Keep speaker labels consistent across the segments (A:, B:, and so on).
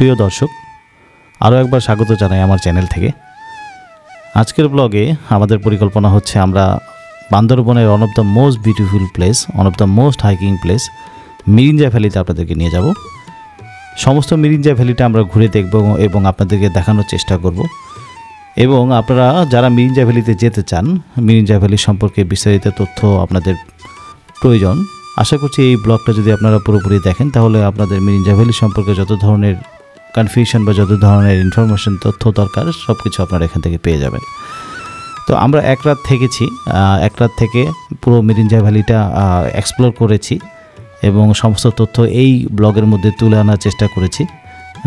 A: প্রিয় দর্শক, আরও একবার স্বাগত জানাই আমার চ্যানেল থেকে। আজকের ব্লগে আমাদের পরিকল্পনা হচ্ছে আমরা বান্দরবনের one of the most beautiful place, one of the most hiking place Mirinja ভ্যালিতে আপনাদেরকে নিয়ে যাব। সমস্ত মিরিঞ্জা ভ্যালিটা আমরা ঘুরে দেখব এবং আপনাদেরকে দেখানোর চেষ্টা করব। এবং আপনারা যারা মিরিঞ্জা ভ্যালিতে যেতে চান, মিরিঞ্জা ভ্যালি সম্পর্কে বিস্তারিত তথ্য আপনাদের প্রয়োজন, আশা করছি এই ব্লগটা যদি আপনারা পুরোপুরি দেখেন তাহলে আপনাদের মিরিঞ্জা ভ্যালি সম্পর্কে যত ধরনের কনফিউশন বা যত ধরনের ইনফরমেশন তথ্য দরকার সব কিছু আপনারা এখান থেকে পেয়ে যাবেন। তো আমরা এক রাত থেকেছি, এক রাত থেকে পুরো মিরিঞ্জা ভ্যালিটা এক্সপ্লোর করেছি এবং সমস্ত তথ্য এই ব্লগের মধ্যে তুলে আনার চেষ্টা করেছি,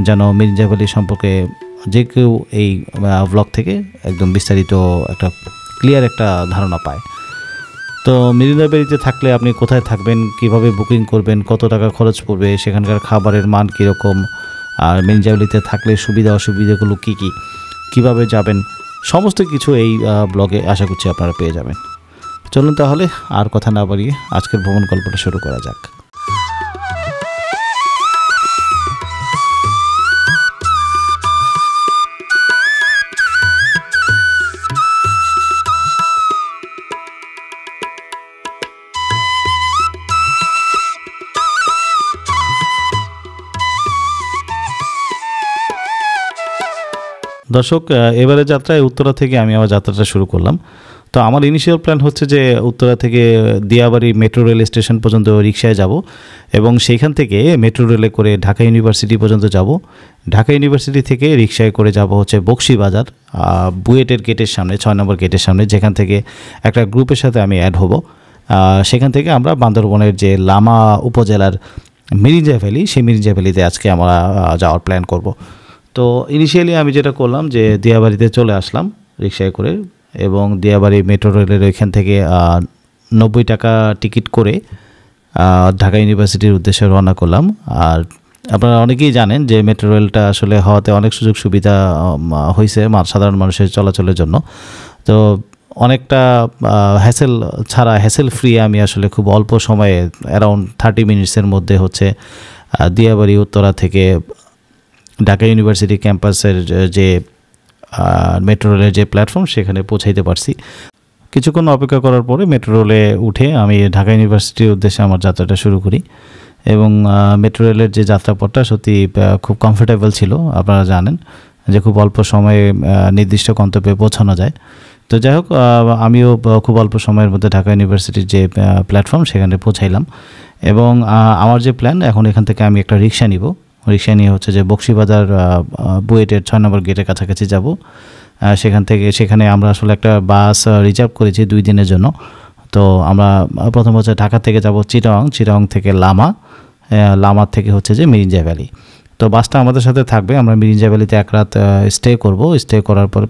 A: যেন মিরিঞ্জা ভ্যালি সম্পর্কে যে কেউ এই ব্লগ থেকে একদম বিস্তারিত একটা ক্লিয়ার একটা ধারণা পায়। তো মিরিঞ্জা ভ্যালিতে থাকলে আপনি কোথায় থাকবেন, কিভাবে বুকিং করবেন, কত টাকা খরচ পড়বে, সেখানকার খাবারের মান কীরকম, আর মিরিঞ্জা ভ্যালিতে থাকলে সুবিধা অসুবিধাগুলো কী কী, কীভাবে যাবেন, সমস্ত কিছু এই ব্লগে আশা করছি আপনারা পেয়ে যাবেন। চলুন তাহলে আর কথা না বাড়িয়ে আজকের ভ্রমণ গল্পটা শুরু করা যাক। দর্শক, এবারে যাত্রায় উত্তরা থেকে আমি আমার যাত্রাটা শুরু করলাম। তো আমার ইনিশিয়াল প্ল্যান হচ্ছে যে উত্তরা থেকে দিয়াবাড়ি মেট্রো রেল স্টেশন পর্যন্ত রিক্সায় যাব এবং সেইখান থেকে মেট্রো রেলে করে ঢাকা ইউনিভার্সিটি পর্যন্ত যাব। ঢাকা ইউনিভার্সিটি থেকে রিক্সায় করে যাব হচ্ছে বকশীবাজার, বুয়েটের গেটের সামনে, 6 নম্বর গেটের সামনে, যেখান থেকে একটা গ্রুপের সাথে আমি অ্যাড হব। সেখান থেকে আমরা বান্দরবনের যে লামা উপজেলার মিরিঞ্জা ভ্যালি, সেই মিরিঞ্জা ভ্যালিতে আজকে আমরা যাওয়ার প্ল্যান করব। তো ইনিশিয়ালি আমি যেটা করলাম যে দিয়াবাড়িতে চলে আসলাম রিক্সায় করে এবং দিয়াবাড়ি মেট্রো রেলের ওইখান থেকে 90 টাকা টিকিট করে ঢাকা ইউনিভার্সিটির উদ্দেশ্যে রওনা করলাম। আর আপনারা অনেকেই জানেন যে মেট্রো রেলটা আসলে হওয়াতে অনেক সুযোগ সুবিধা হয়েছে সাধারণ মানুষের চলাচলের জন্য। তো অনেকটা হ্যাসেল ছাড়া, হ্যাসেল ফ্রি আমি আসলে খুব অল্প সময়ে অ্যারাউন্ড 30 মিনিটসের মধ্যে হচ্ছে দিয়াবাড়ি উত্তরা থেকে ঢাকা ইউনিভার্সিটি ক্যাম্পাসের যে মেট্রো রেলের যে প্ল্যাটফর্ম সেখানে পৌঁছাইতে পারছি। কিছুক্ষণ অপেক্ষা করার পরে মেট্রো রেলে উঠে আমি ঢাকা ইউনিভার্সিটির উদ্দেশ্যে আমার যাত্রাটা শুরু করি এবং মেট্রো রেলের যে যাত্রাপথটা সত্যি খুব কমফোর্টেবল ছিল। আপনারা জানেন যে খুব অল্প সময়ে নির্দিষ্ট গন্তব্যে পৌঁছানো যায়। তো যাই হোক, আমিও খুব অল্প সময়ের মধ্যে ঢাকা ইউনিভার্সিটির যে প্ল্যাটফর্ম সেখানে পৌঁছাইলাম এবং আমার যে প্ল্যান, এখন এখান থেকে আমি একটা রিক্সা নিব। রিক্সা নিয়ে হচ্ছে যে বকশীবাজার বুয়েটের 6 নম্বর গেটের কাছাকাছি যাব। সেখানে আমরা আসলে একটা বাস রিজার্ভ করেছি 2 দিনের জন্য। তো আমরা প্রথম হচ্ছে ঢাকা থেকে যাব চিটাগং থেকে লামা থেকে হচ্ছে যে মিরিঞ্জা ভ্যালি। তো বাসটা আমাদের সাথে থাকবে। আমরা মিরিঞ্জা ভ্যালিতে এক রাত স্টে করব। স্টে করার পর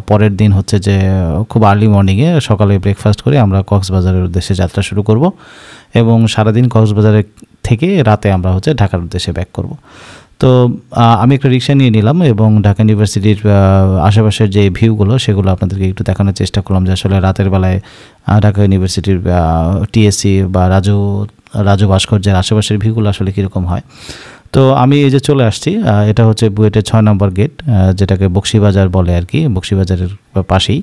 A: পরের দিন হচ্ছে যে খুব আর্লি মর্নিংয়ে সকালে ব্রেকফাস্ট করে আমরা কক্সবাজারের উদ্দেশ্যে যাত্রা শুরু করব এবং সারাদিন কক্সবাজারে থেকে রাতে আমরা হচ্ছে ঢাকার উদ্দেশ্যে ব্যাক করব। তো আমি একটা রিক্সা নিয়ে নিলাম এবং ঢাকা ইউনিভার্সিটির আশেপাশের যে ভিউগুলো সেগুলো আপনাদেরকে একটু দেখানোর চেষ্টা করলাম যে আসলে রাতের বেলায় ঢাকা ইউনিভার্সিটির টিএসসি বা রাজু ভাস্কর্যের আশেপাশের ভিউগুলো আসলে কীরকম হয়। তো আমি এই যে চলে আসছি, এটা হচ্ছে বুয়েটের 6 নম্বর গেট, যেটাকে বকশীবাজার বলে আর কি, বকশীবাজারের পাশেই।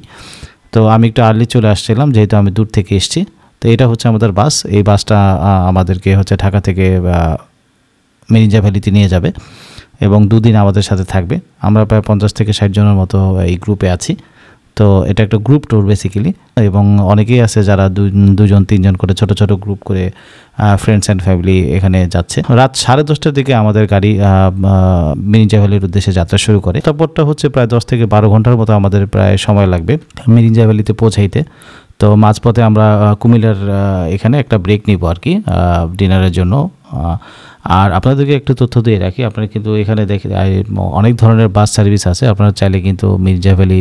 A: তো আমি একটু আর্লি চলে আসছিলাম যেহেতু আমি দূর থেকে এসেছি। তো এটা হচ্ছে আমাদের বাস। এই বাসটা আমাদেরকে হচ্ছে ঢাকা থেকে মিরিঞ্জা ভ্যালিতে নিয়ে যাবে এবং 2 দিন আমাদের সাথে থাকবে। আমরা প্রায় 50 থেকে 60 জনের মতো এই গ্রুপে আছি। তো এটা একটা গ্রুপ ট্যুর বেসিক্যালি, এবং অনেকেই আছে যারা 2জন 3জন করে ছোট ছোট গ্রুপ করে ফ্রেন্ডস অ্যান্ড ফ্যামিলি এখানে যাচ্ছে। রাত 10:30টার দিকে আমাদের গাড়ি মিরিঞ্জা ভ্যালির উদ্দেশ্যে যাত্রা শুরু করে। তারপরটা হচ্ছে প্রায় 10 থেকে 12 ঘন্টার মতো আমাদের প্রায় সময় লাগবে মিরিঞ্জা ভ্যালিতে পৌঁছাইতে। তো মাঝপথে আমরা কুমিল্লার এখানে একটা ব্রেক নিব আর কি ডিনারের জন্য। আর আপনাদেরকে একটু তথ্য দিয়ে রাখি, আপনারা কিন্তু এখানে অনেক ধরনের বাস সার্ভিস আছে। আপনারা চাইলে কিন্তু মিরিঞ্জা ভ্যালি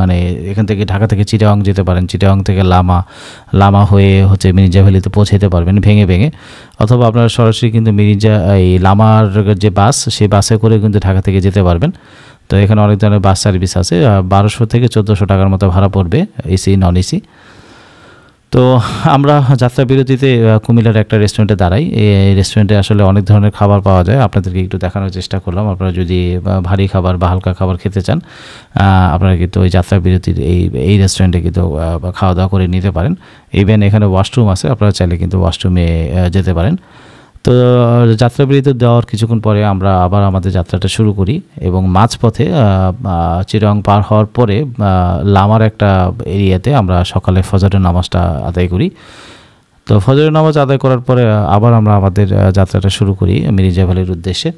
A: মানে এখান থেকে ঢাকা থেকে চিটাগং যেতে পারেন, চিটাগং থেকে লামা হয়ে হচ্ছে মিরিঞ্জা ভ্যালিতে পৌঁছাতে পারবেন ভেঙে ভেঙে, অথবা আপনারা সরাসরি কিন্তু এই লামার যে বাস, সেই বাসে করে কিন্তু ঢাকা থেকে যেতে পারবেন। তো এখানে অনেক ধরনের বাস সার্ভিস আছে। 1200 থেকে 1400 টাকার মতো ভাড়া পড়বে, এসি নন এসি। তো আমরা যাত্রা বিরতিতে কুমিল্লার একটা রেস্টুরেন্টে দাঁড়াই। এই রেস্টুরেন্টে আসলে অনেক ধরনের খাবার পাওয়া যায়, আপনাদেরকে একটু দেখানোর চেষ্টা করলাম। আপনারা যদি ভারী খাবার বা হালকা খাবার খেতে চান, আপনারা কিন্তু ওই যাত্রা বিরতির এই রেস্টুরেন্টে কিন্তু খাওয়া দাওয়া করে নিতে পারেন। ইভেন এখানে ওয়াশরুম আছে, আপনারা চাইলে কিন্তু ওয়াশরুমে যেতে পারেন। তো যাত্রাবিরতি দেওয়ার কিছুক্ষণ পরে আমরা আবার আমাদের যাত্রাটা শুরু করি এবং মাঝপথে চিরাং পার হওয়ার পরে লামার একটা এরিয়াতে আমরা সকালে ফজরের নামাজটা আদায় করি। তো ফজরের নামাজ আদায় করার পরে আবার আমরা আমাদের যাত্রাটা শুরু করি মিরিঞ্জা ভ্যালির উদ্দেশ্যে।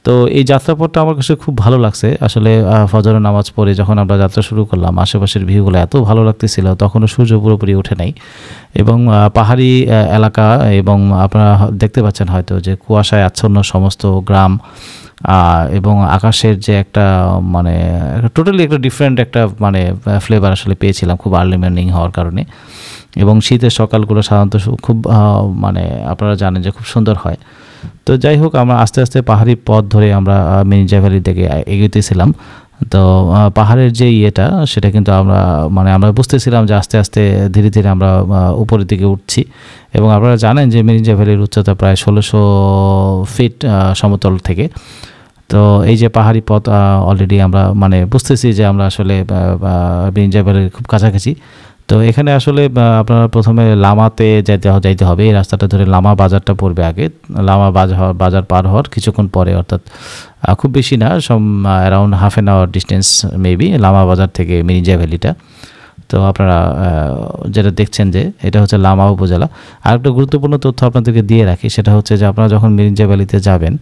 A: তো এই যাত্রাপথটা আমার কাছে খুব ভালো লাগছে আসলে। ফজরের নামাজ পড়ে যখন আমরা যাত্রা শুরু করলাম, আশেপাশের ভিউগুলো এত ভালো লাগতেছিল, তখনও সূর্য পুরোপুরি ওঠে নাই এবং পাহাড়ি এলাকা এবং আপনারা দেখতে পাচ্ছেন হয়তো যে কুয়াশায় আচ্ছন্ন সমস্ত গ্রাম এবং আকাশের যে একটা মানে টোটালি একটা ডিফারেন্ট একটা মানে ফ্লেভার আসলে পেয়েছিলাম খুব আর্লি মর্নিং হওয়ার কারণে। এবং শীতের সকালগুলো সাধারণত খুব মানে আপনারা জানেন যে খুব সুন্দর হয়। তো যাই হোক, আমরা আস্তে আস্তে পাহাড়ি পথ ধরে আমরা মিরিঞ্জা ভ্যালির দিকে এগোতেছিলাম। তো পাহাড়ের যে ইয়েটা সেটা কিন্তু আমরা বুঝতেছিলাম যে আস্তে আস্তে ধীরে ধীরে আমরা উপরের দিকে উঠছি। এবং আপনারা জানেন যে মিরিঞ্জা ভ্যালির উচ্চতা প্রায় 1600 ফিট সমতল থেকে। তো এই যে পাহাড়ি পথ অলরেডি আমরা মানে বুঝতেছি যে আমরা আসলে মিরিঞ্জা ভ্যালির খুব কাছাকাছি। তো এখানে আসলে আপনারা প্রথমে লামাতে যাইতে হবে। এই রাস্তাটা ধরে লামা বাজারটা পড়বে আগে। লামা বাজার পার হওয়ার কিছুক্ষণ পরে, অর্থাৎ খুব বেশি না, around half an hour distance maybe Lama Bazar থেকে মিরিঞ্জা ভ্যালিটা। তো আপনারা যেটা দেখছেন যে এটা হচ্ছে লামা উপজেলা। আর একটা গুরুত্বপূর্ণ তথ্য আপনাদেরকে দিয়ে রাখি, সেটা হচ্ছে যে আপনারা যখন মিরিঞ্জা ভ্যালিতে যাবেন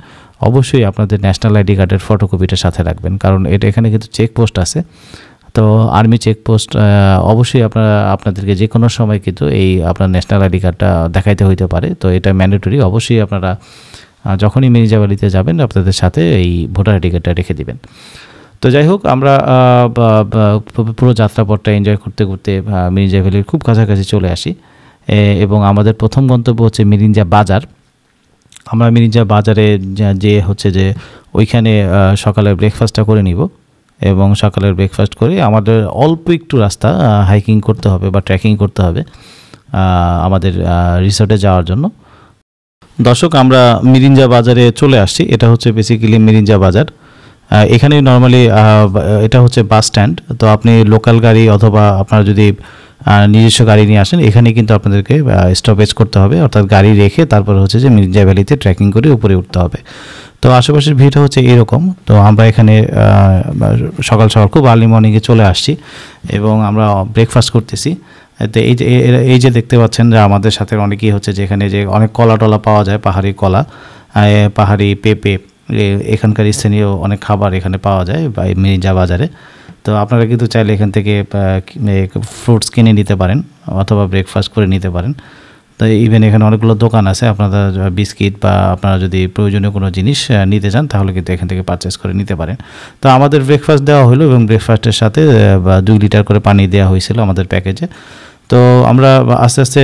A: অবশ্যই আপনাদের ন্যাশনাল আইডি কার্ডের ফটোকপিটা সাথে রাখবেন, কারণ এখানে কিন্তু চেকপোস্ট আছে। তো আর্মি চেকপোস্ট অবশ্যই আপনাদেরকে যে কোনো সময় কিন্তু এই আপনার ন্যাশনাল আইডি কার্ডটা দেখাইতে হইতে পারে। তো এটা ম্যান্ডেটরি, অবশ্যই আপনারা যখনই মিরিঞ্জা ভ্যালিতে যাবেন আপনাদের সাথে এই ভোটার আইডি কার্ডটা রেখে দিবেন। তো যাই হোক, আমরা পুরো যাত্রাপথটা এনজয় করতে করতে মিরিঞ্জা ভ্যালির খুব কাছাকাছি চলে আসি এবং আমাদের প্রথম গন্তব্য হচ্ছে মিরিঞ্জা বাজার। আমরা মিরিঞ্জা বাজারে যে হচ্ছে যে ওইখানে সকালে ব্রেকফাস্টটা করে নিব এবং সকালের ব্রেকফাস্ট করে আমাদের অল্প একটু রাস্তা হাইকিং করতে হবে বা ট্রেকিং করতে হবে আমাদের রিসোর্টে যাওয়ার জন্য। দর্শক, আমরা মিরিঞ্জা বাজারে চলে আসছি। এটা হচ্ছে বেসিক্যালি মিরিঞ্জা বাজার। এখানে নর্মালি এটা হচ্ছে বাস স্ট্যান্ড। তো আপনি লোকাল গাড়ি অথবা আপনার যদি নিজস্ব গাড়ি নিয়ে আসেন, এখানে কিন্তু আপনাদেরকে স্টপেজ করতে হবে, অর্থাৎ গাড়ি রেখে তারপর হচ্ছে যে মিরিঞ্জা ভ্যালিতে ট্রেকিং করে উপরে উঠতে হবে। তো আশেপাশের ভিউটা হচ্ছে এরকম। তো আমরা এখানে সকাল সকাল খুব আর্লি মর্নিংয়ে চলে আসছি এবং আমরা ব্রেকফাস্ট করতেছি। তো এই যে দেখতে পাচ্ছেন যে আমাদের সাথে অনেকেই হচ্ছে যে এখানে যে অনেক কলা টলা পাওয়া যায়, পাহাড়ি কলা, পাহাড়ি পেঁপে, এখানকার স্থানীয় অনেক খাবার এখানে পাওয়া যায় বা মিরিঞ্জা বাজারে। তো আপনারা কিন্তু চাইলে এখান থেকে ফ্রুটস কিনে নিতে পারেন অথবা ব্রেকফাস্ট করে নিতে পারেন। তো ইভেন এখানে অনেকগুলো দোকান আছে, আপনারা বিস্কিট বা আপনারা যদি প্রয়োজনীয় কোনো জিনিস নিতে চান তাহলে কিন্তু এখান থেকে পারচেস করে নিতে পারেন। তো আমাদের ব্রেকফাস্ট দেওয়া হলো এবং ব্রেকফাস্টের সাথে 2 লিটার করে পানি দেওয়া হয়েছিল আমাদের প্যাকেজে। তো আমরা আস্তে আস্তে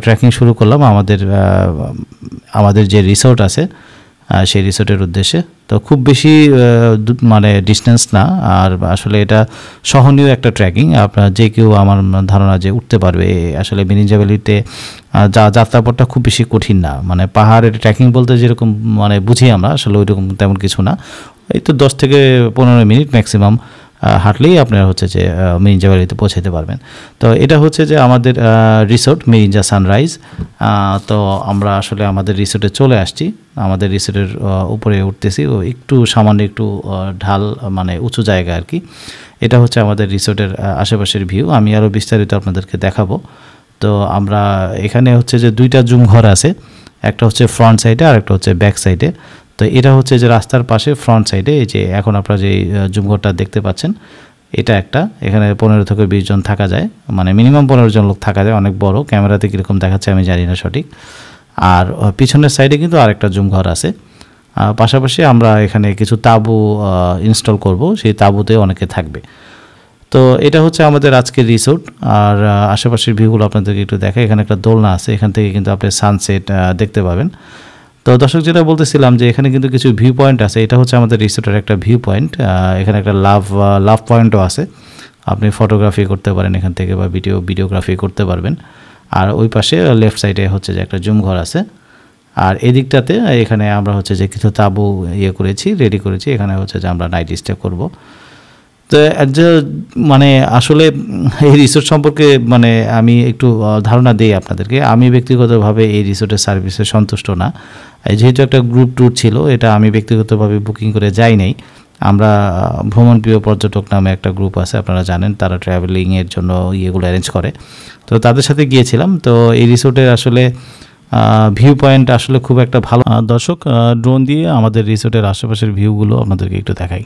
A: ট্রেকিং শুরু করলাম আমাদের যে রিসোর্ট আছে সেই রিসোর্টের উদ্দেশ্যে। তো খুব বেশি মানে ডিস্টেন্স না, আর আসলে এটা সহনীয় একটা ট্রেকিং। আপনার যে কেউ আমার ধারণা যে উঠতে পারবে। আসলে মিরিঞ্জা ভ্যালিতে যাত্রাপথটা খুব বেশি কঠিন না, মানে পাহাড়ের ট্রেকিং বলতে যেরকম মানে বুঝি আমরা, আসলে ওইরকম তেমন কিছু না। এই তো 10 থেকে 15 মিনিট ম্যাক্সিমাম হাঁটলেই আপনারা হচ্ছে যে মিরিঞ্জা ভ্যালিতে পৌঁছাতে পারবেন। তো এটা হচ্ছে যে আমাদের রিসোর্ট মিরিঞ্জা সানরাইজ। তো আমরা আসলে আমাদের রিসোর্টে চলে আসছি। আমাদের রিসোর্টের উপরে উঠতেছি, একটু সামান্য একটু ঢাল মানে উঁচু জায়গা আর কি। এটা হচ্ছে আমাদের রিসোর্টের আশেপাশের ভিউ। আমি আরও বিস্তারিত আপনাদেরকে দেখাবো। তো আমরা এখানে হচ্ছে যে 2টা জুম ঘর আছে, একটা হচ্ছে ফ্রন্ট সাইডে আর একটা হচ্ছে ব্যাক সাইডে। তো এটা হচ্ছে যে রাস্তার পাশে ফ্রন্ট সাইডে, এই যে এখন আপনারা যে জুমঘরটা দেখতে পাচ্ছেন এটা একটা। এখানে 15 থেকে 20 জন থাকা যায়, মানে মিনিমাম 15 জন লোক থাকা যায়। অনেক বড়, ক্যামেরাতে কীরকম দেখাচ্ছে আমি জানি না সঠিক। আর পিছনের সাইডে কিন্তু আরেকটা জুমঘর আছে। পাশাপাশি আমরা এখানে কিছু তাঁবু ইনস্টল করব, সেই তাঁবুতে অনেকে থাকবে। তো এটা হচ্ছে আমাদের আজকের রিসোর্ট। আর আশেপাশের ভিউগুলো আপনাদেরকে একটু দেখাই। এখানে একটা দোলনা আছে, এখান থেকে কিন্তু আপনি সানসেট দেখতে পাবেন। তো দর্শক, যেটা বলতেছিলাম যে এখানে কিন্তু কিছু ভিউ পয়েন্ট আছে। এটা হচ্ছে আমাদের রিসোর্টের একটা ভিউ পয়েন্ট। এখানে একটা লাভ পয়েন্টও আছে। আপনি ফটোগ্রাফি করতে পারেন এখান থেকে বা ভিডিওগ্রাফি করতে পারবেন। আর ওই পাশে লেফট সাইডে হচ্ছে যে একটা জুম ঘর আছে। আর এদিকটাতে এখানে আমরা হচ্ছে যে কিছু তাঁবু রেডি করেছি, এখানে হচ্ছে যে আমরা নাইট স্টে করব। তো মানে আসলে এই রিসোর্ট সম্পর্কে মানে আমি একটু ধারণা দিই আপনাদেরকে। আমি ব্যক্তিগতভাবে এই রিসোর্টের সার্ভিসে সন্তুষ্ট না। যেহেতু একটা গ্রুপ ট্যুর ছিল, এটা আমি ব্যক্তিগতভাবে বুকিং করে যাই নাই। আমরা ভ্রমণ প্রিয় পর্যটক নামে একটা গ্রুপ আছে, আপনারা জানেন, তারা ট্রাভেলিংয়ের জন্য ইয়েগুলো অ্যারেঞ্জ করে। তো তাদের সাথে গিয়েছিলাম। তো এই রিসোর্টের আসলে ভিউ পয়েন্ট আসলে খুব একটা ভালো। দর্শক, ড্রোন দিয়ে আমাদের রিসোর্টের আশেপাশের ভিউগুলো আপনাদেরকে একটু দেখাই।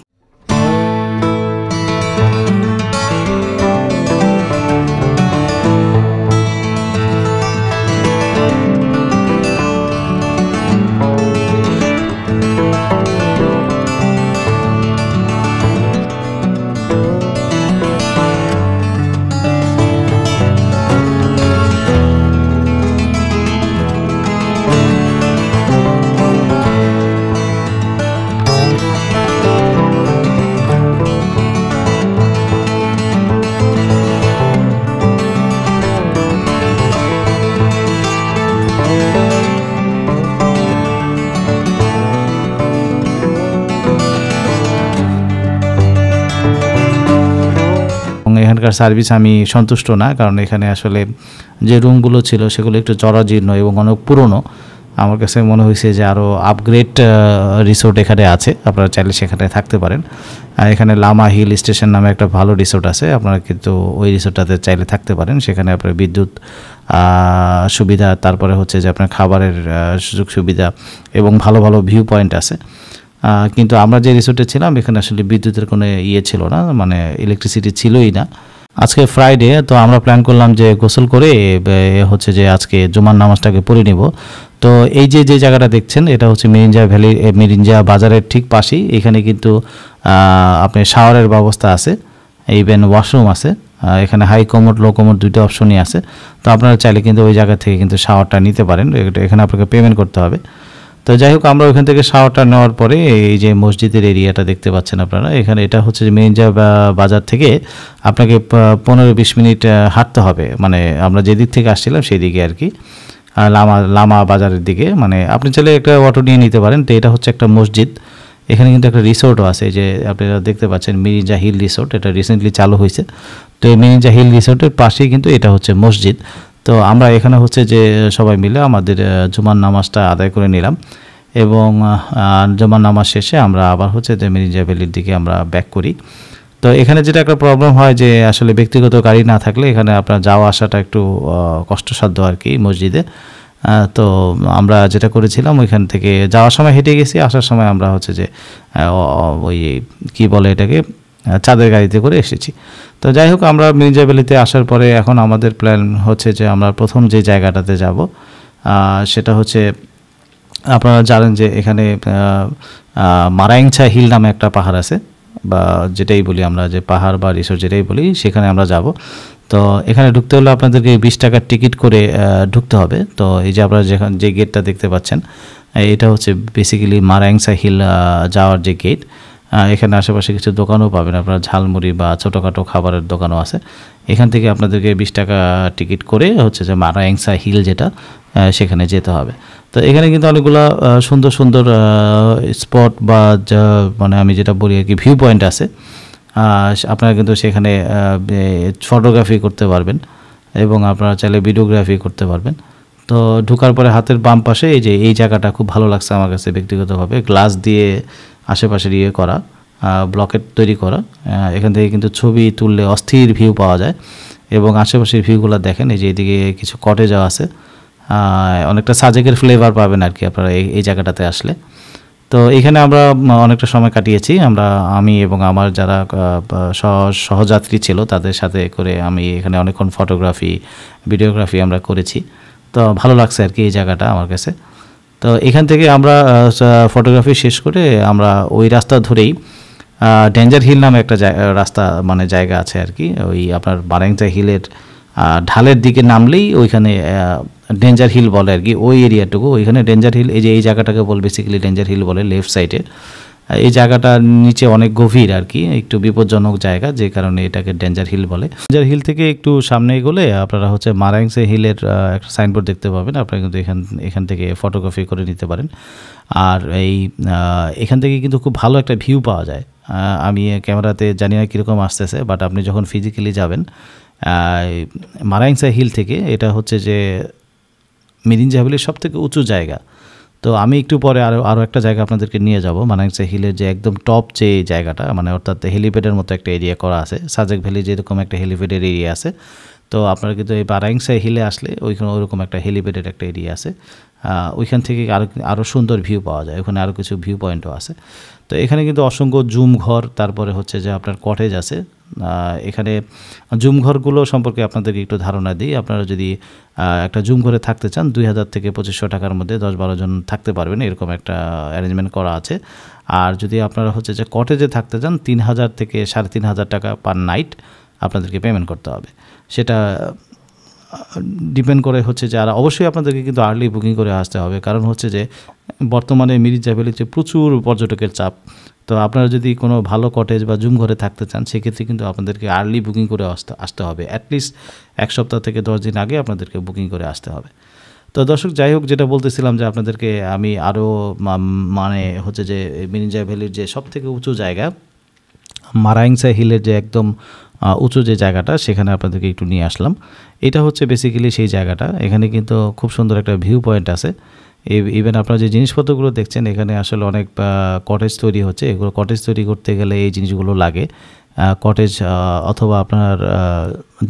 A: এখানকার সার্ভিস আমি সন্তুষ্ট না, কারণ এখানে আসলে যে রুমগুলো ছিল সেগুলো একটু জরাজীর্ণ এবং অনেক পুরনো। আমার কাছে মনে হয়েছে যে আরও আপগ্রেড রিসোর্ট এখানে আছে, আপনারা চাইলে সেখানে থাকতে পারেন। আর এখানে লামা হিল স্টেশন নামে একটা ভালো রিসোর্ট আছে, আপনারা কিন্তু ওই রিসোর্টটাতে চাইলে থাকতে পারেন। সেখানে আপনার বিদ্যুৎ সুবিধা, তারপরে হচ্ছে যে আপনার খাবারের সুযোগ সুবিধা এবং ভালো ভালো ভিউ পয়েন্ট আছে। কিন্তু আমরা যে রিসোর্টে ছিলাম এখানে আসলে বিদ্যুতের কোনো ছিল না, মানে ইলেকট্রিসিটি ছিলই না। আজকে ফ্রাইডে, তো আমরা প্ল্যান করলাম যে গোসল করে হচ্ছে যে আজকে জুমার নামাজটাকে পড়ে নিব। তো এই যে জায়গাটা দেখছেন এটা হচ্ছে মিরিঞ্জা বাজারের ঠিক পাশেই। এখানে কিন্তু আপনার শাওয়ারের ব্যবস্থা আছে, ইভেন ওয়াশরুম আছে। এখানে হাই কমোড লো কমোড দুইটা অপশনই আছে। তো আপনারা চাইলে কিন্তু ওই জায়গা থেকে কিন্তু শাওয়ারটা নিতে পারেন, এখানে আপনাকে পেমেন্ট করতে হবে। তো যাই হোক, আমরা ওইখান থেকে শাওয়ারটা নেওয়ার পরে এই যে মসজিদের এরিয়াটা দেখতে পাচ্ছেন আপনারা, এখানে এটা হচ্ছে যে মিরিঞ্জা বাজার থেকে আপনাকে 15-20 মিনিট হাঁটতে হবে, মানে আমরা যেদিক থেকে আসছিলাম সেই দিকে আর কি, লামা বাজারের দিকে। মানে আপনি চাইলে একটা অটো নিয়ে নিতে পারেন। তো এটা হচ্ছে একটা মসজিদ, এখানে কিন্তু একটা রিসোর্টও আছে, যে আপনারা দেখতে পাচ্ছেন মিরিঞ্জা হিল রিসোর্ট, এটা রিসেন্টলি চালু হয়েছে। তো এই মিরিঞ্জা হিল রিসোর্টের পাশেই কিন্তু এটা হচ্ছে মসজিদ। তো আমরা এখানে হচ্ছে যে সবাই মিলে আমাদের জুমার নামাজটা আদায় করে নিলাম এবং জুমার নামাজ শেষে আমরা আবার হচ্ছে যে মিরিঞ্জা ভ্যালির দিকে আমরা ব্যাক করি। তো এখানে যেটা একটা প্রবলেম হয় যে আসলে ব্যক্তিগত গাড়ি না থাকলে এখানে আপনার যাওয়া আসাটা একটু কষ্টসাধ্য আর কি মসজিদে। তো আমরা যেটা করেছিলাম ওইখান থেকে যাওয়ার সময় হেঁটে গেছি, আসার সময় আমরা হচ্ছে যে ওই কী বলে এটাকে চাঁদের গাড়িতে করে এসেছি। তো যাই হোক, আমরা মিরিঞ্জা ভ্যালিতে আসার পরে এখন আমাদের প্ল্যান হচ্ছে যে আমরা প্রথম যে জায়গাটাতে যাব সেটা হচ্ছে, আপনারা জানেন যে এখানে মারাইংছা হিল নামে একটা পাহাড় আছে, বা যেটাই বলি আমরা, যে পাহাড় বা রিসোর্ট যেটাই বলি, সেখানে আমরা যাব। তো এখানে ঢুকতে হলে আপনাদেরকে 20 টাকার টিকিট করে ঢুকতে হবে। তো এই যে আপনারা যে গেটটা দেখতে পাচ্ছেন, এটা হচ্ছে বেসিক্যালি মারাইংছা হিল যাওয়ার যে গেট। এখানে আশেপাশে কিছু দোকানও পাবেন আপনারা, ঝালমুড়ি বা ছোটোখাটো খাবারের দোকানও আছে। এখান থেকে আপনাদেরকে 20 টাকা টিকিট করে হচ্ছে যে মারাইংছা হিল যেটা, সেখানে যেতে হবে। তো এখানে কিন্তু অনেকগুলো সুন্দর সুন্দর স্পট বা মানে আমি যেটা বলি আর কি ভিউ পয়েন্ট আছে। আপনারা কিন্তু সেখানে ফটোগ্রাফি করতে পারবেন এবং আপনারা চাইলে ভিডিওগ্রাফি করতে পারবেন। তো ঢোকার পরে হাতের বাম পাশে এই জায়গাটা খুব ভালো লাগছে আমার কাছে ব্যক্তিগতভাবে, গ্লাস দিয়ে আশেপাশের করা, ব্লকেট তৈরি করা। এখান থেকে কিন্তু ছবি তুললে অস্থির ভিউ পাওয়া যায় এবং আশেপাশের ভিউগুলো দেখেন। এই যে এদিকে কিছু কটেজও আছে, অনেকটা সাজেকের ফ্লেভার পাবেন আর কি আপনারা এই জায়গাটাতে আসলে। তো এখানে আমরা অনেকটা সময় কাটিয়েছি, আমি এবং আমার যারা সহযাত্রী ছিল তাদের সাথে করে আমি এখানে অনেকক্ষণ ফটোগ্রাফি ভিডিওগ্রাফি আমরা করেছি। তো ভালো লাগছে আর কি এই জায়গাটা আমার কাছে। তো এখান থেকে আমরা ফটোগ্রাফি শেষ করে আমরা ওই রাস্তা ধরেই ডেঞ্জার হিল নামে একটা রাস্তা মানে জায়গা আছে আর কি, ওই আপনার মারাইংছা হিলের ঢালের দিকে নামলেই ওইখানে ডেঞ্জার হিল বলে আর কি, ওই এরিয়াটুকু। ওইখানে ডেঞ্জার হিল, এই জায়গাটাকে বলে বেসিক্যালি ডেঞ্জার হিল বলে লেফট সাইডে। এই জায়গাটা নিচে অনেক গভীর আর কি, একটু বিপজ্জনক জায়গা, যে কারণে এটাকে ডেঞ্জার হিল বলে। ডেঞ্জার হিল থেকে একটু সামনে এগোলে আপনারা হচ্ছে মারাংসে হিলের একটা সাইনবোর্ড দেখতে পাবেন, আপনারা কিন্তু এখান থেকে ফটোগ্রাফি করে নিতে পারেন। আর এখান থেকে কিন্তু খুব ভালো একটা ভিউ পাওয়া যায়। আমি ক্যামেরাতে জানি না কীরকম আসতেছে, বাট আপনি যখন ফিজিক্যালি যাবেন মারাংসা হিল থেকে, এটা হচ্ছে যে মিরিঞ্জা ভ্যালির সবথেকে উঁচু জায়গা। তো আমি একটু পরে আরও একটা জায়গা আপনাদেরকে নিয়ে যাব, মারাংসা হিলের যে একদম টপ যে জায়গাটা, মানে অর্থাৎ হেলিপ্যাডের মতো একটা এরিয়া করা আছে, সাজেক ভ্যালি যেরকম একটা হেলিপ্যাডের এরিয়া আছে। তো আপনারা কিন্তু এই মারাংসা হিলে আসলে ওইখানে ওইরকম একটা হেলিপ্যাডের একটা এরিয়া আছে, ওইখান থেকে আরও সুন্দর ভিউ পাওয়া যায়, ওখানে আরও কিছু ভিউ পয়েন্টও আছে। তো এখানে কিন্তু অসংখ্য জুম ঘর, তারপরে হচ্ছে যে আপনার কটেজ আছে। এখানে জুম ঘরগুলো সম্পর্কে আপনাদেরকে একটু ধারণা দিই। আপনারা যদি একটা জুম ঘরে থাকতে চান, 2000 থেকে 2500 টাকার মধ্যে 10-12 জন থাকতে পারবেন, এরকম একটা অ্যারেঞ্জমেন্ট করা আছে। আর যদি আপনারা হচ্ছে যে কটেজে থাকতে চান, 3000 থেকে 3500 টাকা পার নাইট আপনাদেরকে পেমেন্ট করতে হবে। সেটা ডিপেন্ড করে হচ্ছে যে, আর অবশ্যই আপনাদেরকে কিন্তু আর্লি বুকিং করে আসতে হবে, কারণ হচ্ছে যে বর্তমানে মিরিঞ্জা ভ্যালিতে প্রচুর পর্যটকের চাপ। তো আপনারা যদি কোনো ভালো কটেজ বা জুম ঘরে থাকতে চান, সেক্ষেত্রে কিন্তু আপনাদেরকে আর্লি বুকিং করে আসতে হবে, অ্যাটলিস্ট 1 সপ্তাহ থেকে 10 দিন আগে আপনাদেরকে বুকিং করে আসতে হবে। তো দর্শক, যাই হোক, যেটা বলতেছিলাম যে আপনাদেরকে আমি আরও মানে হচ্ছে যে মিরিঞ্জা ভ্যালির যে সবথেকে উঁচু জায়গা মারাংসা হিলের যে একদম উঁচু যে জায়গাটা, সেখানে আপনাদেরকে একটু নিয়ে আসলাম। এটা হচ্ছে বেসিক্যালি সেই জায়গাটা। এখানে কিন্তু খুব সুন্দর একটা ভিউ পয়েন্ট আছে। ইভেন আপনারা যে জিনিসপত্রগুলো দেখছেন, এখানে আসলে অনেক কটেজ তৈরি হচ্ছে। এগুলো কটেজ তৈরি করতে গেলে এই জিনিসগুলো লাগে, কটেজ অথবা আপনার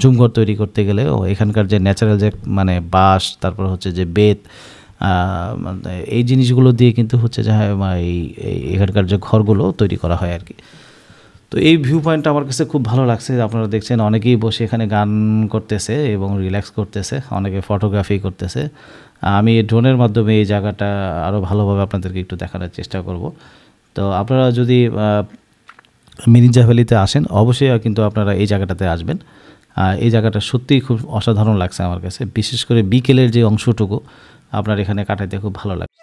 A: জুমঘর তৈরি করতে গেলেও এখানকার যে ন্যাচারাল যে মানে বাঁশ, তারপর হচ্ছে যে বেত, এই জিনিসগুলো দিয়ে কিন্তু হচ্ছে যে এখানকার যে ঘরগুলো তৈরি করা হয় আর কি। তো এই ভিউ পয়েন্টটা আমার কাছে খুব ভালো লাগছে। আপনারা দেখছেন অনেকেই বসে এখানে গান করতেছে এবং রিল্যাক্স করতেছে, অনেকে ফটোগ্রাফি করতেছে। আমি ড্রোনের মাধ্যমে এই জায়গাটা আরও ভালোভাবে আপনাদেরকে একটু দেখানোর চেষ্টা করব। তো আপনারা যদি মিরিঞ্জা ভ্যালিতে আসেন, অবশ্যই কিন্তু আপনারা এই জায়গাটাতে আসবেন। এই জায়গাটা সত্যিই খুব অসাধারণ লাগছে আমার কাছে, বিশেষ করে বিকেলের যে অংশটুকু আপনার এখানে কাটাইতে খুব ভালো লাগে।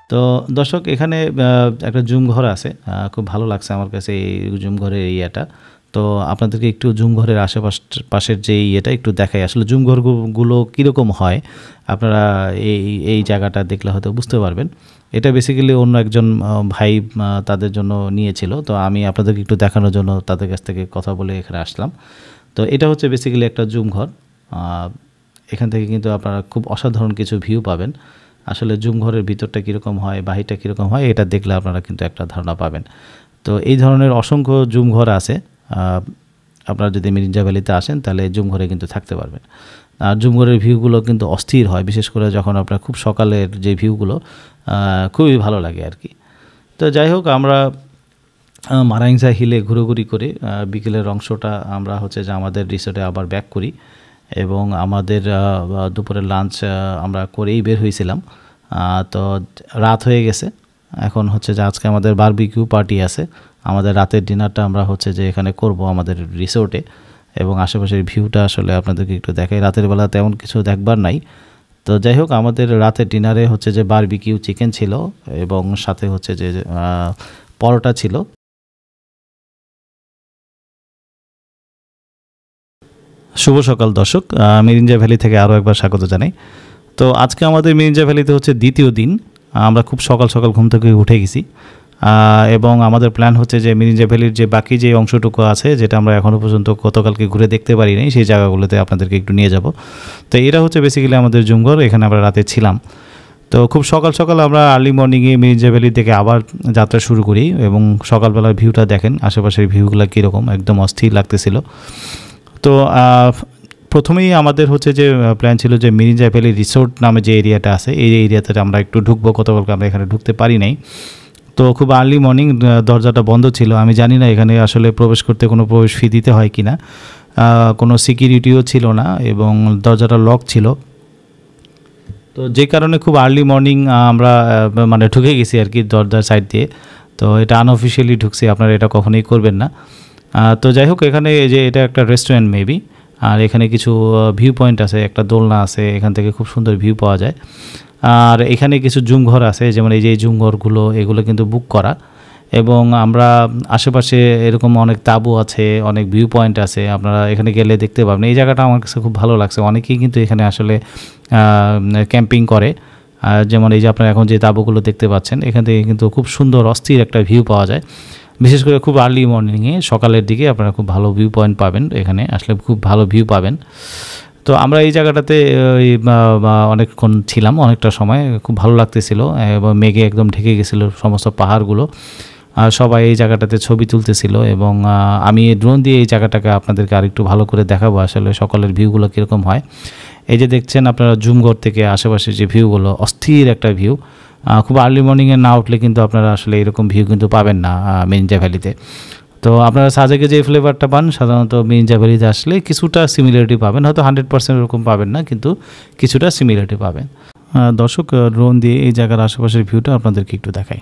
A: তো দর্শক এখানে একটা জুম ঘর আছে, খুব ভালো লাগছে আমার কাছে এই জুম ঘরের এরিয়াটা। তো আপনাদেরকে একটু জুম ঘরের পাশের যে ইয়েটা একটু দেখাই, আসলে জুম ঘরগুলো কীরকম হয় আপনারা এই এই জায়গাটা দেখলে হয়তো বুঝতে পারবেন। এটা বেসিক্যালি অন্য একজন ভাই তাদের জন্য নিয়েছিল, তো আমি আপনাদেরকে একটু দেখানোর জন্য তাদের কাছ থেকে কথা বলে এখানে আসলাম। তো এটা হচ্ছে বেসিক্যালি একটা জুম ঘর। এখান থেকে কিন্তু আপনারা খুব অসাধারণ কিছু ভিউ পাবেন। আসলে জুম ঘরের ভিতরটা কীরকম হয়, বাহিরটা কীরকম হয়, এটা দেখলে আপনারা কিন্তু একটা ধারণা পাবেন। তো এই ধরনের অসংখ্য জুম ঘর আছে। আপনারা যদি মিরিঞ্জা ভ্যালিতে আসেন তাহলে জুম ঘরে কিন্তু থাকতে পারবেন। আর জুম ঘরের ভিউগুলো কিন্তু অস্থির হয়, বিশেষ করে যখন আপনার খুব সকালের যে ভিউগুলো খুবই ভালো লাগে আর কি। তো যাই হোক, আমরা মারাংসা হিলে ঘুরোঘুরি করে বিকেলের অংশটা আমরা হচ্ছে যে আমাদের রিসোর্টে আবার ব্যাক করি এবং আমাদের দুপুরের লাঞ্চ আমরা করেই বের হয়েছিলাম। তো রাত হয়ে গেছে, এখন হচ্ছে যে আজকে আমাদের বারবিকিউ পার্টি আছে। আমাদের রাতের ডিনারটা আমরা হচ্ছে যে এখানে করব আমাদের রিসোর্টে, এবং আশেপাশের ভিউটা আসলে আপনাদেরকে একটু দেখাই। রাতের বেলা তেমন কিছু দেখবার নাই। তো যাই হোক, আমাদের রাতের ডিনারে হচ্ছে যে বারবিকিউ চিকেন ছিল এবং সাথে হচ্ছে যে পরোটা ছিল। শুভ সকাল দর্শক, মিরিঞ্জা ভ্যালি থেকে আরও একবার স্বাগত জানাই। তো আজকে আমাদের মিরিঞ্জা ভ্যালিতে হচ্ছে দ্বিতীয় দিন। আমরা খুব সকাল সকাল ঘুম থেকে উঠে গেছি এবং আমাদের প্ল্যান হচ্ছে যে মিরিঞ্জা ভ্যালির যে বাকি যে অংশটুকু আছে, যেটা আমরা এখনও পর্যন্ত গতকালকে ঘুরে দেখতে পারি নাই, সেই জায়গাগুলোতে আপনাদেরকে একটু নিয়ে যাব। তো এটা হচ্ছে বেসিক্যালি আমাদের জুমঘর, এখানে আমরা রাতে ছিলাম। তো খুব সকাল সকাল আমরা আর্লি মর্নিংয়ে মিরিঞ্জা ভ্যালি থেকে আবার যাত্রা শুরু করি এবং সকালবেলার ভিউটা দেখেন, আশেপাশের ভিউগুলো কীরকম, একদম অস্থির লাগতেছিল। তো প্রথমেই আমাদের হচ্ছে যে প্ল্যান ছিল যে মিরিঞ্জা ভ্যালি রিসোর্ট নামে যে এরিয়াটা আছে, এই এরিয়াতে আমরা একটু ঢুকবো। গতকালকে আমরা এখানে ঢুকতে পারি নাই। তো খুব আর্লি মর্নিং দরজাটা বন্ধ ছিল। আমি জানি না এখানে আসলে প্রবেশ করতে কোনো প্রবেশ ফি দিতে হয় কি না, কোনো সিকিউরিটিও ছিল না এবং দরজাটা লক ছিল। তো যে কারণে খুব আর্লি মর্নিং আমরা মানে ঢুকে গেছি আর কি দরজার সাইড দিয়ে। তো এটা আনঅফিশিয়ালি ঢুকছি, আপনারা এটা কখনোই করবেন না। তো যাই হোক, এখানে যে এটা একটা রেস্টুরেন্ট মেবি, আর এখানে কিছু ভিউ পয়েন্ট আছে, একটা দোলনা আছে, এখান থেকে খুব সুন্দর ভিউ পাওয়া যায়। আর এখানে কিছু জুম ঘর আছে, যেমন এই যে জুম ঘরগুলো, এগুলো কিন্তু বুক করা। এবং আমরা আশেপাশে এরকম অনেক তাঁবু আছে, অনেক ভিউ পয়েন্ট আছে, আপনারা এখানে গেলে দেখতে পাবেন। এই জায়গাটা আমার কাছে খুব ভালো লাগছে। অনেকেই কিন্তু এখানে আসলে ক্যাম্পিং করে। যেমন এই যে আপনারা এখন যে তাঁবুগুলো দেখতে পাচ্ছেন, এখান থেকে কিন্তু খুব সুন্দর অস্থির একটা ভিউ পাওয়া যায়। বিশেষ করে খুব আর্লি মর্নিংয়ে, সকালের দিকে আপনারা খুব ভালো ভিউ পয়েন্ট পাবেন, এখানে আসলে খুব ভালো ভিউ পাবেন। তো আমরা এই জায়গাটাতে অনেকক্ষণ ছিলাম, অনেকটা সময়, খুব ভালো লাগতেছিল এবং মেঘে একদম ঢেকে গেছিলো সমস্ত পাহাড়গুলো। সবাই এই জায়গাটাতে ছবি তুলতেছিল এবং আমি ড্রোন দিয়ে এই জায়গাটাকে আপনাদেরকে আরেকটু ভালো করে দেখাবো আসলে সকালের ভিউগুলো কীরকম হয়। এই যে দেখছেন আপনারা জুমঘর থেকে আশেপাশে যে ভিউগুলো, অস্থির একটা ভিউ। খুব আর্লি মর্নিংয়ে না উঠলে কিন্তু আপনারা আসলে এরকম ভিউ কিন্তু পাবেন না মিরিঞ্জা ভ্যালিতে। তো আপনারা সাজেকে যে ফ্লেভারটা পান, সাধারণত মিরিঞ্জা ভ্যালিতে আসলে কিছুটা সিমিলারিটি পাবেন, হয়তো 100% এরকম পাবেন না, কিন্তু কিছুটা সিমিলারিটি পাবেন। দর্শক, ড্রোন দিয়ে এই জায়গার আশেপাশের ভিউটা আপনাদেরকে একটু দেখাই।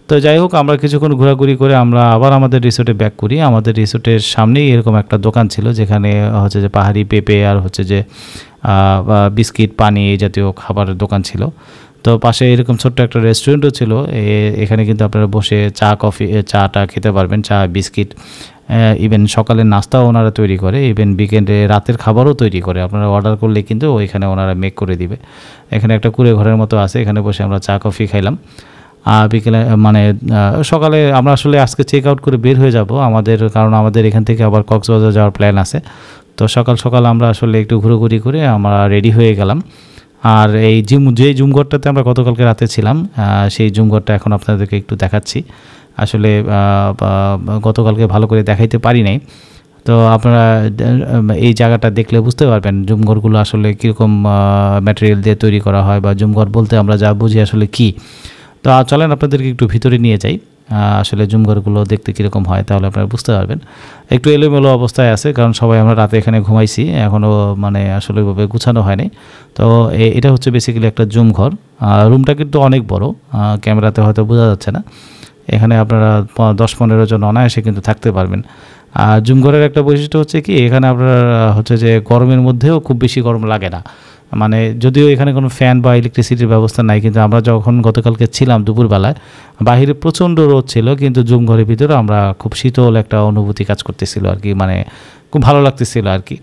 A: তো যাই হোক, আমরা কিছুক্ষণ ঘোরাঘুরি করে আমরা আবার আমাদের রিসোর্টে ব্যাক করি। আমাদের রিসোর্টের সামনেই এরকম একটা দোকান ছিল, যেখানে হচ্ছে যে পাহাড়ি পেঁপে আর হচ্ছে যে বিস্কিট, পানি এই জাতীয় খাবারের দোকান ছিল। তো পাশে এরকম ছোট্ট একটা রেস্টুরেন্টও ছিল। এখানে কিন্তু আপনারা বসে চাটা খেতে পারবেন, চা, বিস্কিট, ইভেন সকালের নাস্তাও ওনারা তৈরি করে, ইভেন বিকেন্ডে রাতের খাবারও তৈরি করে। আপনারা অর্ডার করলে কিন্তু ওইখানে ওনারা মেক করে দিবে। এখানে একটা কুঁড়ে ঘরের মতো আছে, এখানে বসে আমরা চা কফি খাইলাম। বিকেলে মানে সকালে আমরা আসলে আজকে চেক আউট করে বের হয়ে যাব কারণ আমাদের এখান থেকে আবার কক্সবাজার যাওয়ার প্ল্যান আছে। তো সকাল সকাল আমরা আসলে একটু ঘুরোঘুরি করে আমরা রেডি হয়ে গেলাম। আর এই যে জুমঘরটাতে আমরা গতকালকে রাতে ছিলাম, সেই জুমঘরটা এখন আপনাদেরকে একটু দেখাচ্ছি। আসলে গতকালকে ভালো করে দেখাইতে পারি নাই। তো আপনারা এই জায়গাটা দেখলে বুঝতে পারবেন জুমঘরগুলো আসলে কীরকম ম্যাটেরিয়াল দিয়ে তৈরি করা হয়, বা জুমঘর বলতে আমরা যা বুঝি আসলে কী। তো চলেন আপনাদেরকে একটু ভিতরে নিয়ে যাই, আসলে জুমঘরগুলো দেখতে কীরকম হয়, তাহলে আপনারা বুঝতে পারবেন। একটু এলোমেলো অবস্থায় আছে, কারণ সবাই আমরা রাতে এখানে ঘুমাইছি, এখনও মানে আসলে ওইভাবে গুছানো হয়নি। তো এটা হচ্ছে বেসিক্যালি একটা জুমঘর। রুমটা কিন্তু অনেক বড়, ক্যামেরাতে হয়তো বোঝা যাচ্ছে না। এখানে আপনারা 10-15 জন অনায়াসে কিন্তু থাকতে পারবেন। আর জুমঘরের একটা বৈশিষ্ট্য হচ্ছে কি, এখানে আপনার হচ্ছে যে গরমের মধ্যেও খুব বেশি গরম লাগে না। মানে যদিও এখানে কোনো ফ্যান বা ইলেকট্রিসিটির ব্যবস্থা নাই, কিন্তু আমরা যখন গতকালকে ছিলাম দুপুরবেলায়, বাহিরে প্রচণ্ড রোদ ছিল, কিন্তু জুমঘরের ভিতরে আমরা খুব শীতল একটা অনুভূতি কাজ করতেছিল আর কি, মানে খুব ভালো লাগতেছিল আর কি।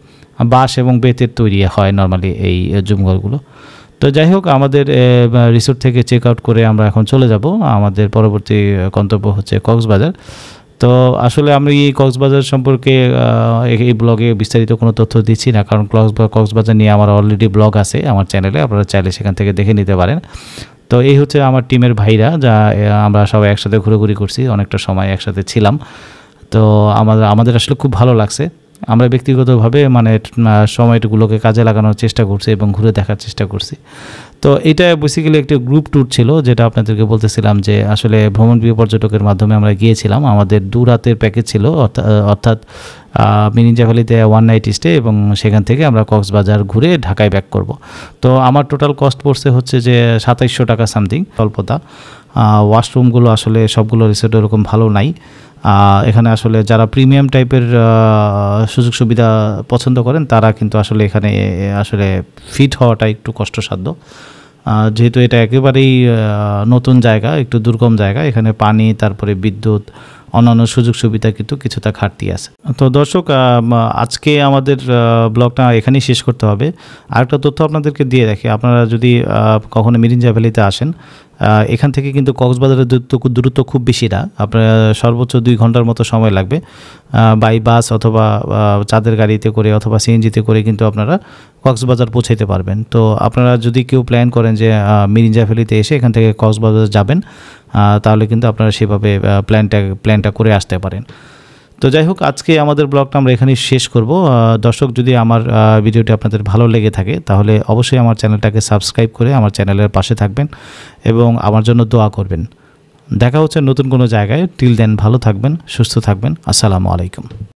A: বাঁশ এবং বেতের তৈরি হয় নর্মালি এই জুমঘরগুলো। তো যাই হোক, আমাদের রিসোর্ট থেকে চেক আউট করে আমরা এখন চলে যাব। আমাদের পরবর্তী গন্তব্য হচ্ছে কক্সবাজার। তো আসলে আমি এই কক্সবাজার সম্পর্কে এই ব্লগে বিস্তারিত কোনো তথ্য দিচ্ছি না, কারণ কক্সবাজার নিয়ে আমার অলরেডি ব্লগ আছে আমার চ্যানেলে, আপনারা চাইলে সেখান থেকে দেখে নিতে পারেন। তো এই হচ্ছে আমার টিমের ভাইরা, যা আমরা সবাই একসাথে ঘুরোঘুরি করছি, অনেকটা সময় একসাথে ছিলাম। তো আমাদের আসলে খুব ভালো লাগছে। আমরা ব্যক্তিগতভাবে মানে সময়গুলোকে কাজে লাগানোর চেষ্টা করছি এবং ঘুরে দেখার চেষ্টা করছি। তো এটা বেসিক্যালি একটি গ্রুপ ট্যুর ছিল, যেটা আপনাদেরকে বলতেছিলাম যে আসলে ভ্রমণ পর্যটকের মাধ্যমে আমরা গিয়েছিলাম। আমাদের 2 রাতের প্যাকেজ ছিল, অর্থাৎ মিরিঞ্জা ভ্যালিতে 1 নাইট স্টে, এবং সেখান থেকে আমরা কক্সবাজার ঘুরে ঢাকায় ব্যাক করব। তো আমার টোটাল কস্ট পড়ছে হচ্ছে যে 2700 টাকা সামথিং। স্বল্পতা ওয়াশরুমগুলো আসলে সবগুলো রিসোর্টে এরকম ভালো নাই। এখানে আসলে যারা প্রিমিয়াম টাইপের সুযোগ সুবিধা পছন্দ করেন, তারা কিন্তু আসলে এখানে আসলে ফিট হওয়াটা একটু কষ্টসাধ্য, যেহেতু এটা একেবারেই নতুন জায়গা, একটু দুর্গম জায়গা। এখানে পানি, তারপরে বিদ্যুৎ, অন্যান্য সুযোগ সুবিধা কিন্তু কিছুটা ঘাটতি আছে। তো দর্শক, আজকে আমাদের ব্লগটা এখানেই শেষ করতে হবে। আরেকটা তথ্য আপনাদেরকে দিয়ে রাখি, আপনারা যদি কখনো মিরিঞ্জা ভ্যালিতে আসেন, এখান থেকে কিন্তু কক্সবাজারের দূরত্ব খুব বেশি না, আপনার সর্বোচ্চ 2 ঘন্টার মতো সময় লাগবে। বাই বাস অথবা চাঁদের গাড়িতে করে অথবা সিএনজিতে করে কিন্তু আপনারা কক্সবাজার পৌঁছাইতে পারবেন। তো আপনারা যদি কেউ প্ল্যান করেন যে মিরিঞ্জা ভ্যালিতে এসে এখান থেকে কক্সবাজার যাবেন, তাহলে কিন্তু আপনারা সেভাবে প্ল্যানটা করে আসতে পারেন। তো যাই হোক, আজকে আমাদের ব্লগটা আমরা এখানেই শেষ করব। দর্শক, যদি আমার ভিডিওটি আপনাদের ভালো লেগে থাকে, তাহলে অবশ্যই আমার চ্যানেলটাকে সাবস্ক্রাইব করে আমার চ্যানেলের পাশে থাকবেন এবং আমার জন্য দোয়া করবেন। দেখা হচ্ছে নতুন কোনো জায়গায়। টিল দেন ভালো থাকবেন, সুস্থ থাকবেন। আসসালামু আলাইকুম।